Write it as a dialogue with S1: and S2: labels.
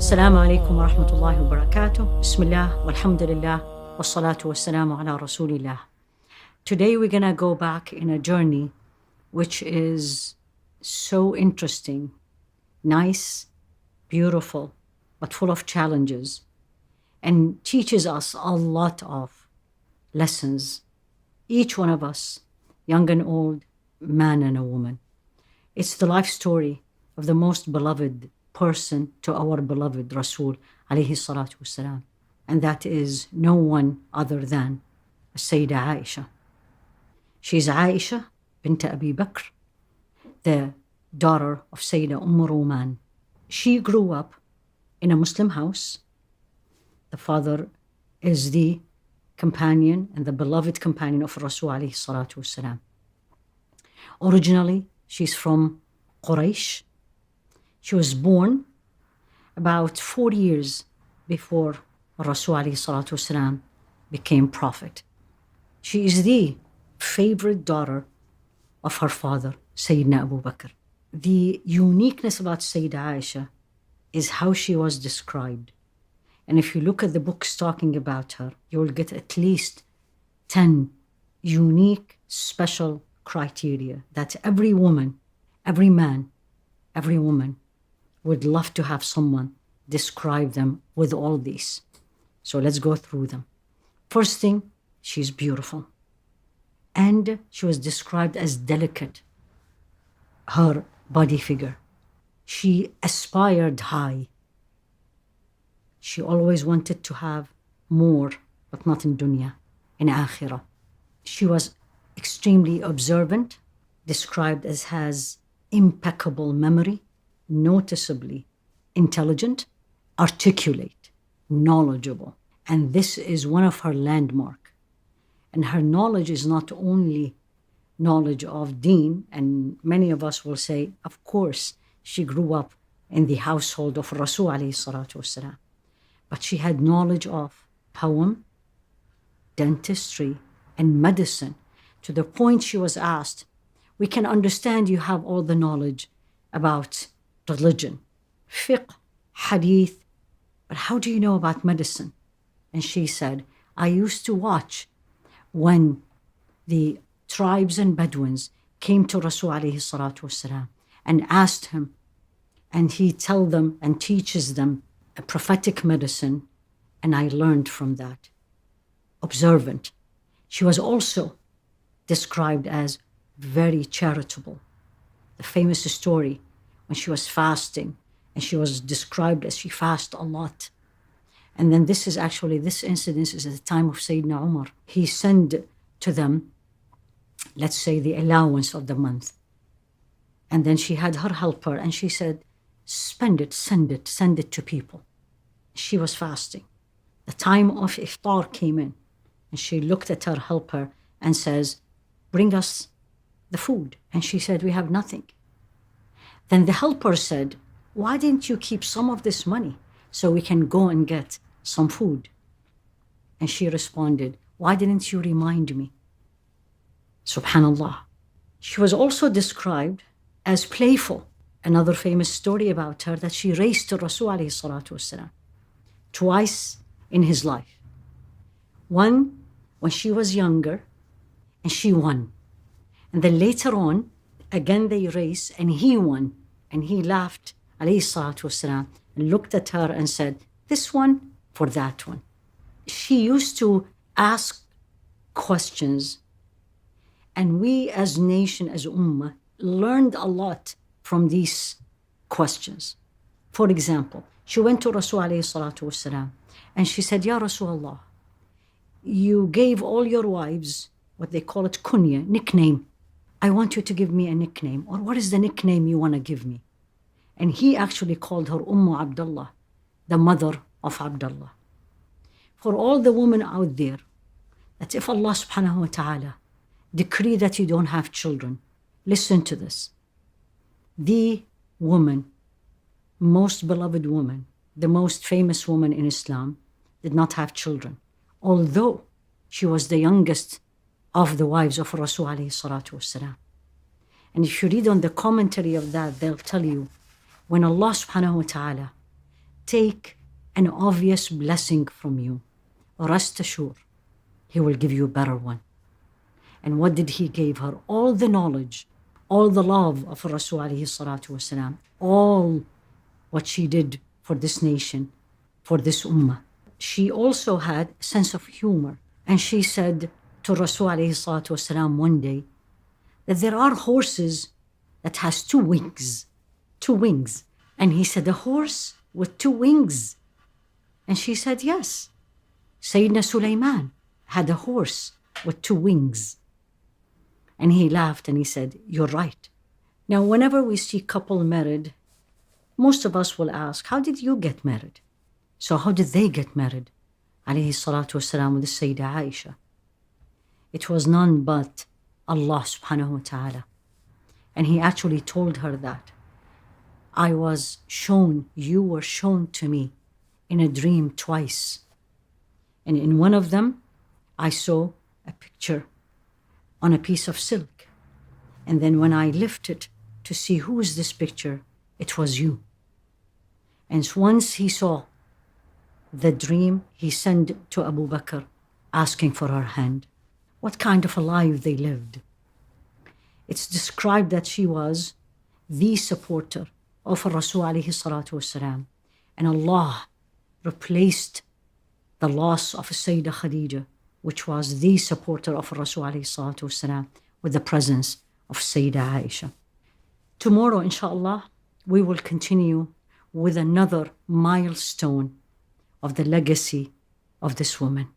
S1: Assalamu alaikum wa rahmatullahi wa barakatuh. Bismillah, walhamdulillah, wassalatu wassalamu ala rasulillah. Today we're going to go back in a journey which is so interesting, nice, beautiful, but full of challenges, and teaches us a lot of lessons. Each one of us, young and old, man and a woman. It's the life story of the most beloved person to our beloved Rasul alayhi salatu wasalam. And that is no one other than Sayyidah Aisha. She's Aisha bint Abi Bakr, the daughter of Sayyidah Roman. She grew up in a Muslim house. The father is the companion and the beloved companion of Rasul alayhi salatu wasalam. Originally, she's from Quraysh. She was born about 40 years before Rasul alayhi salatu wasalam became prophet. She is the favorite daughter of her father, Sayyidina Abu Bakr. The uniqueness about Sayyidah Aisha is how she was described. And if you look at the books talking about her, you will get at least 10 unique, special criteria that every woman, every man, every woman would love to have someone describe them with all these. So let's go through them. First thing, she's beautiful. And she was described as delicate, her body figure. She aspired high. She always wanted to have more, but not in dunya, in akhirah. She was extremely observant, described as has impeccable memory, noticeably intelligent, articulate, knowledgeable. And this is one of her landmark. And her knowledge is not only knowledge of deen, and many of us will say, of course, she grew up in the household of Rasul alayhi salatu wasalam. But she had knowledge of poem, dentistry, and medicine, to the point she was asked, we can understand you have all the knowledge about religion, fiqh, hadith, but how do you know about medicine? And she said, I used to watch when the tribes and Bedouins came to Rasul alayhi salatu wasalam and asked him, and he tell them and teaches them a prophetic medicine, and I learned from that. Observant. She was also described as very charitable. The famous story when she was fasting, and she was described as she fasted a lot. And then this incident is at the time of Sayyidina Umar. He sent to them, let's say, the allowance of the month. And then she had her helper, and she said, send it to people. She was fasting. The time of iftar came in, and she looked at her helper and says, bring us the food. And she said, we have nothing. Then the helper said, why didn't you keep some of this money so we can go and get some food? And she responded, why didn't you remind me? Subhanallah. She was also described as playful. Another famous story about her, that she raced to Rasul alayhi salatu wasalam twice in his life. One, when she was younger, and she won. And then later on, again they raced, and he won. And he laughed, alayhi salatu wasalam, and looked at her and said, this one for that one. She used to ask questions. And we as nation, as ummah, learned a lot from these questions. For example, she went to Rasul alayhi salatu wasalam, and she said, Ya Rasulullah, you gave all your wives what they call it kunya, nickname. I want you to give me a nickname. Or what is the nickname you want to give me? And he actually called her Abdullah, the mother of Abdullah. For all the women out there, that if Allah subhanahu wa ta'ala decree that you don't have children, listen to this. The woman, most beloved woman, the most famous woman in Islam, did not have children, although she was the youngest of the wives of Rasul alayhi salatu wasalam. And if you read on the commentary of that, they'll tell you, when Allah subhanahu wa ta'ala take an obvious blessing from you, rest assured, He will give you a better one. And what did He give her? All the knowledge, all the love of Rasul alayhi salatu wasalam, all what she did for this nation, for this ummah. She also had a sense of humor. And she said to Rasul alayhi salatu wasalam one day that there are horses that has two wings. And he said, a horse with two wings? And she said, yes. Sayyidina Sulaiman had a horse with two wings. And he laughed and he said, you're right. Now, whenever we see couple married, most of us will ask, how did you get married? So how did they get married? Alayhi salatu wasalam with the Sayyidah Aisha. It was none but Allah subhanahu wa ta'ala. And He actually told her that. You were shown to me in a dream twice. And in one of them, I saw a picture on a piece of silk. And then when I lifted to see who is this picture, it was you. And once he saw the dream, he sent to Abu Bakr asking for her hand. What kind of a life they lived. It's described that she was the supporter of Rasul alayhi salatu wasalam. And Allah replaced the loss of Sayyidah Khadija, which was the supporter of Rasul alayhi salatu wasalam, with the presence of Sayyidah Aisha. Tomorrow, inshallah, we will continue with another milestone of the legacy of this woman.